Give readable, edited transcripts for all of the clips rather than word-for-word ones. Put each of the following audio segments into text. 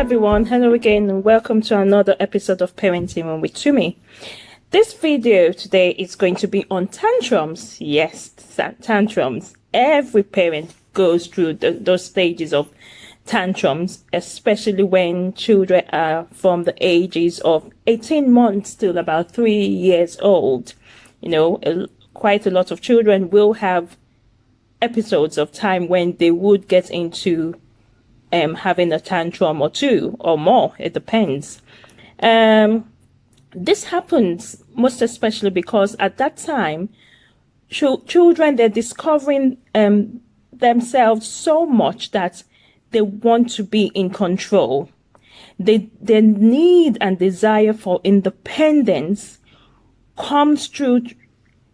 everyone, hello again and welcome to another episode of Parenting with Tumi. This video today is going to be on tantrums. Yes, tantrums. Every parent goes through those stages of tantrums, especially when children are from the ages of 18 months till about 3 years old. Quite a lot of children will have episodes of time when they would get into having a tantrum or two or more. It depends. This happens most especially because at that time, children, they're discovering themselves so much that they want to be in control. Their need and desire for independence comes through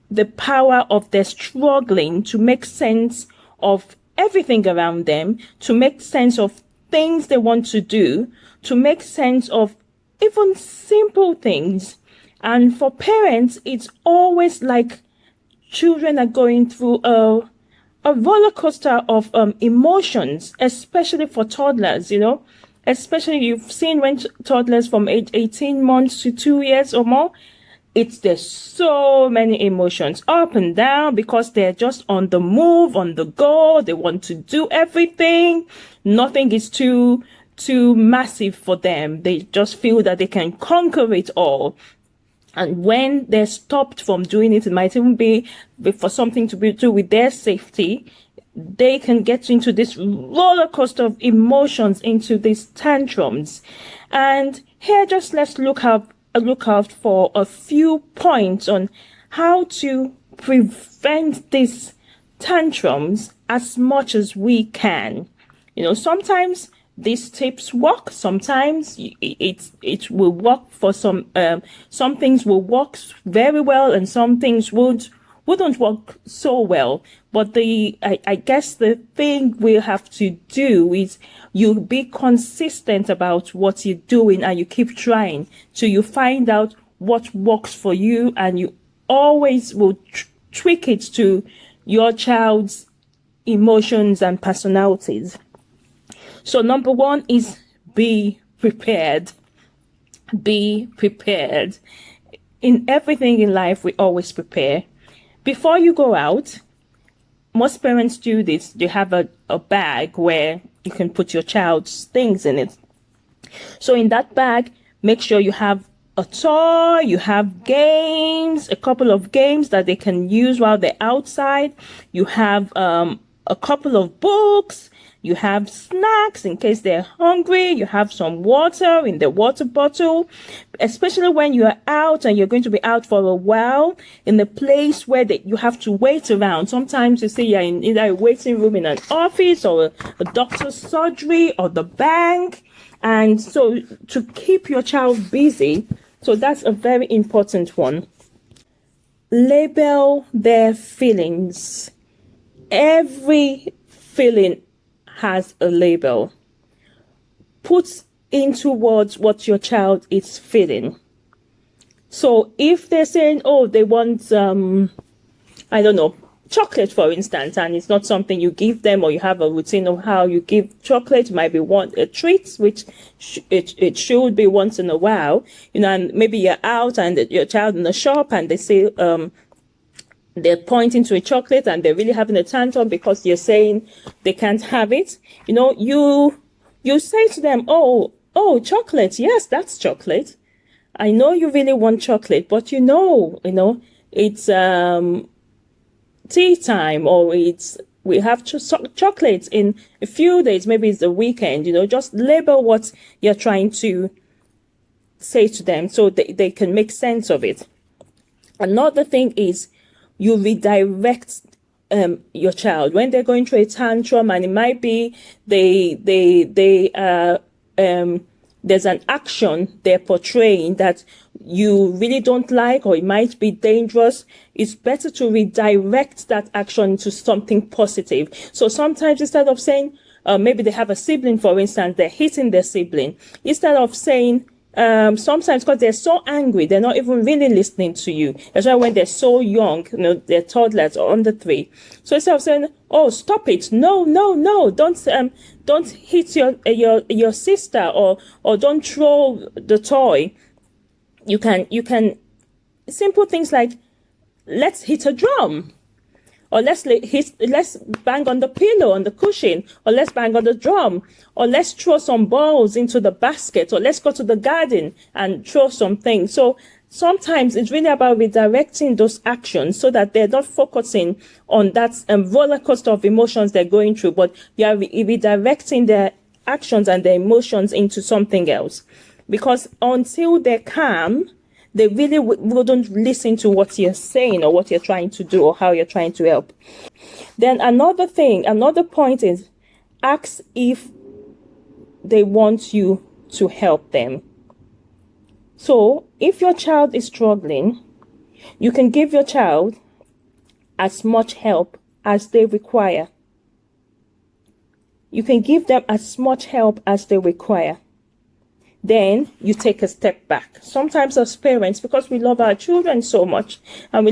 the power of their struggling to make sense of everything around them, to make sense of things they want to do, to make sense of even simple things. And for parents, it's always like children are going through a roller coaster of emotions, especially for toddlers, especially you've seen when toddlers from age 18 months to 2 years or more, there's so many emotions up and down because they're just on the move, on the go. They want to do everything. Nothing is too massive for them. They just feel that they can conquer it all. And when they're stopped from doing it, it might even be for something to do with their safety. They can get into this roller coaster of emotions, into these tantrums. And here, just let's look out for a few points on how to prevent these tantrums as much as we can. Sometimes these tips work. Sometimes it will work for some things will work very well and some things wouldn't work so well. But I guess the thing we have to do is you be consistent about what you're doing and you keep trying till you find out what works for you, and you always will tweak it to your child's emotions and personalities. So number one is be prepared. Be prepared. In everything in life, we always prepare. Before you go out, most parents do this. They have a bag where you can put your child's things in it. So in that bag, make sure you have a toy, you have games, a couple of games that they can use while they're outside. You have a couple of books. You have snacks in case they're hungry. You have some water in the water bottle, especially when you're out and you're going to be out for a while in a place where you have to wait around. Sometimes you see you're in either a waiting room in an office or a doctor's surgery or the bank. And so to keep your child busy, so that's a very important one. Label their feelings. Every feeling has a label. Put into words what your child is feeling. So if they're saying, they want, chocolate, for instance, and it's not something you give them, or you have a routine of how you give chocolate, it might be a treat, which it should be once in a while, and maybe you're out and your child in the shop and they say, they're pointing to a chocolate and they're really having a tantrum because you're saying they can't have it. You say to them, oh, chocolate. Yes, that's chocolate. I know you really want chocolate, but it's tea time, or we have chocolate in a few days. Maybe it's the weekend, just label what you're trying to say to them so they can make sense of it. Another thing is, you redirect your child when they're going through a tantrum, and it might be there's an action they're portraying that you really don't like, or it might be dangerous. It's better to redirect that action to something positive. So sometimes instead of saying, maybe they have a sibling, for instance, they're hitting their sibling, instead of saying, sometimes because they're so angry, they're not even really listening to you. That's why when they're so young, they're toddlers or under 3. So instead of saying, "Oh, stop it! No, no, no! Don't hit your sister, or don't throw the toy." You can simple things like, "Let's hit a drum." Or let's bang on the pillow, on the cushion, or let's bang on the drum, or let's throw some balls into the basket, or let's go to the garden and throw some things. So sometimes it's really about redirecting those actions so that they're not focusing on that roller coaster of emotions they're going through, but you are redirecting their actions and their emotions into something else. Because until they're calm, they really wouldn't listen to what you're saying or what you're trying to do or how you're trying to help. Then another point is, ask if they want you to help them. So if your child is struggling, you can give your child as much help as they require. You can give them as much help as they require. Then you take a step back. Sometimes as parents, because we love our children so much and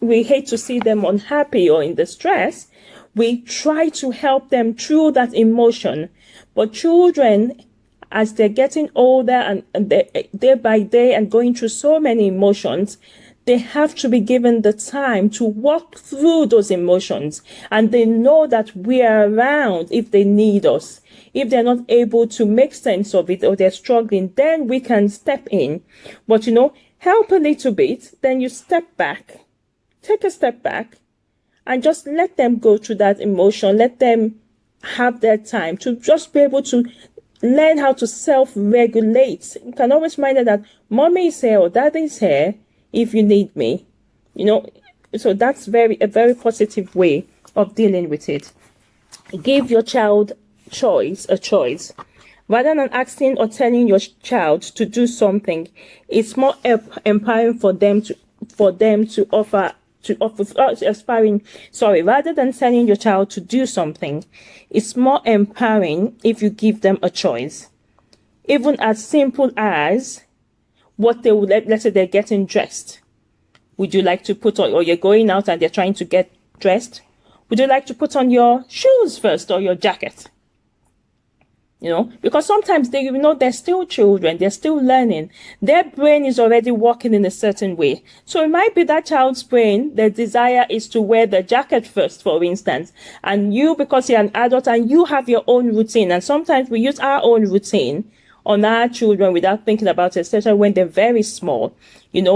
we hate to see them unhappy or in distress, we try to help them through that emotion. But children, as they're getting older and day by day and going through so many emotions, they have to be given the time to walk through those emotions. And they know that we are around if they need us. If they're not able to make sense of it or they're struggling, then we can step in. But help a little bit, then you step back, take a step back, and just let them go through that emotion. Let them have their time to just be able to learn how to self-regulate. You can always remind them that mommy is here or daddy is here if you need me. So that's a very positive way of dealing with it. Give your child a choice. Rather than asking or telling your child to do something, it's more empowering for them to offer. Rather than telling your child to do something, it's more empowering if you give them a choice. Even as simple as what they would, let's say they're getting dressed. Would you like to put on, or you're going out and they're trying to get dressed? Would you like to put on your shoes first or your jacket? Because sometimes they're still children, they're still learning. Their brain is already working in a certain way. So it might be that child's brain, their desire is to wear the jacket first, for instance. And you, because you're an adult and you have your own routine. And sometimes we use our own routine on our children without thinking about it, especially when they're very small,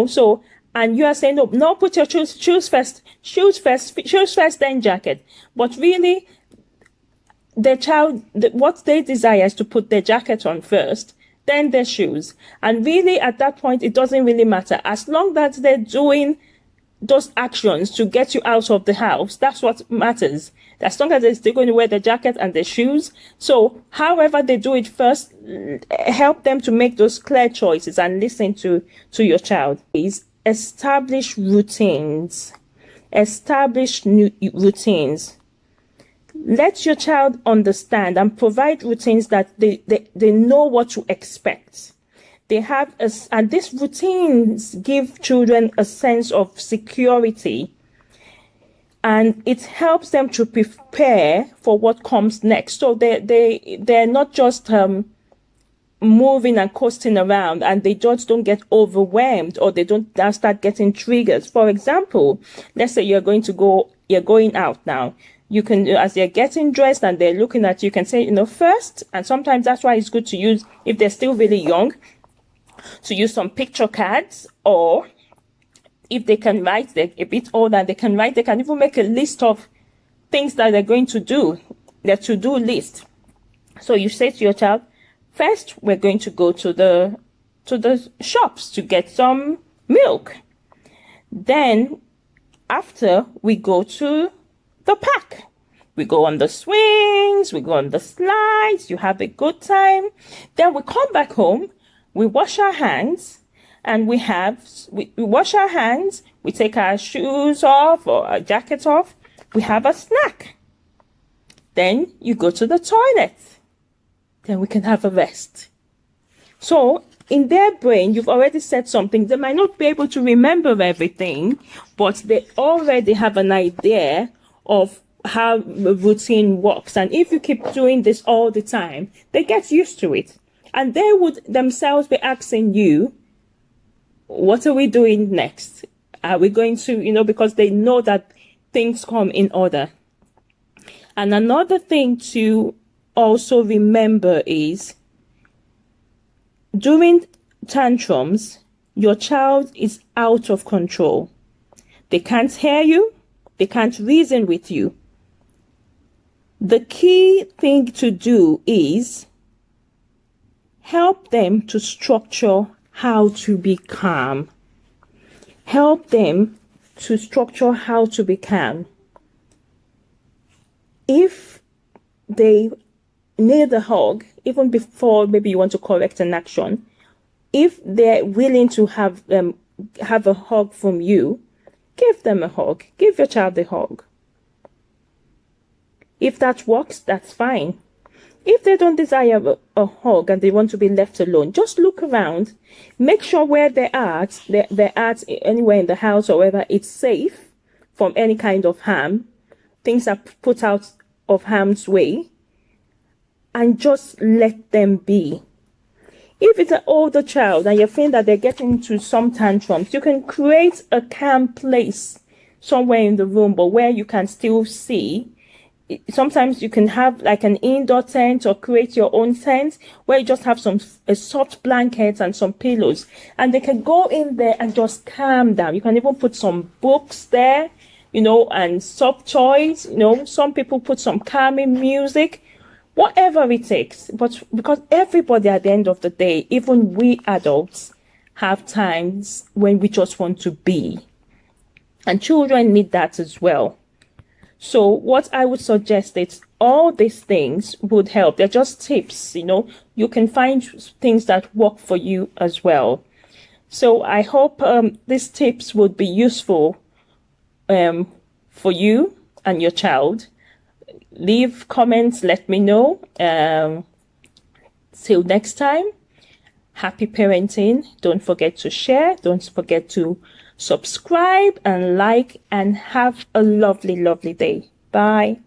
So, and you are saying, no, put your shoes first, then jacket. But really, the child, what they desire is to put their jacket on first, then their shoes. And really, at that point, it doesn't really matter. As long as they're doing those actions to get you out of the house, that's what matters. As long as they're still going to wear the jacket and the shoes. So, however they do it first, help them to make those clear choices and listen to your child. Please establish routines. Establish new routines. Let your child understand and provide routines that they know what to expect. And these routines give children a sense of security, and it helps them to prepare for what comes next. So they're not just moving and coasting around, and they just don't get overwhelmed, or they don't start getting triggers. For example, let's say you're going out now. You can, as they're getting dressed and they're looking at you, you can say, first, and sometimes that's why it's good to use, if they're still really young, to use some picture cards, or if they can write, they're a bit older, they can even make a list of things that they're going to do, their to-do list. So you say to your child, first, we're going to go to the shops to get some milk. Then, after, we go to the park. We go on the swings, we go on the slides, you have a good time. Then we come back home, we wash our hands, and we wash our hands, we take our shoes off or our jackets off, we have a snack. Then you go to the toilet. Then we can have a rest. So in their brain, you've already said something. They might not be able to remember everything, but they already have an idea of how routine works. And if you keep doing this all the time, they get used to it. And they would themselves be asking you, what are we doing next? Are we going to, because they know that things come in order. And another thing to also remember is, during tantrums, your child is out of control. They can't hear you. They can't reason with you. The key thing to do is help them to structure how to be calm. Help them to structure how to be calm. If they need a hug, even before maybe you want to correct an action, if they're willing to have a hug from you, give them a hug. Give your child a hug. If that works, that's fine. If they don't desire a hug and they want to be left alone, just look around. Make sure where they're at anywhere in the house or wherever, it's safe from any kind of harm. Things are put out of harm's way. And just let them be. If it's an older child and you think that they're getting into some tantrums, you can create a calm place somewhere in the room, but where you can still see. Sometimes you can have like an indoor tent or create your own tent where you just have a soft blanket and some pillows, and they can go in there and just calm down. You can even put some books there, and soft toys. Some people put some calming music. Whatever it takes, but because everybody at the end of the day, even we adults, have times when we just want to be. And children need that as well. So what I would suggest is all these things would help. They're just tips, You can find things that work for you as well. So I hope these tips would be useful for you and your child. Leave comments, let me know. Till next time, happy parenting. Don't forget to share. Don't forget to subscribe and like, and have a lovely, lovely day. Bye.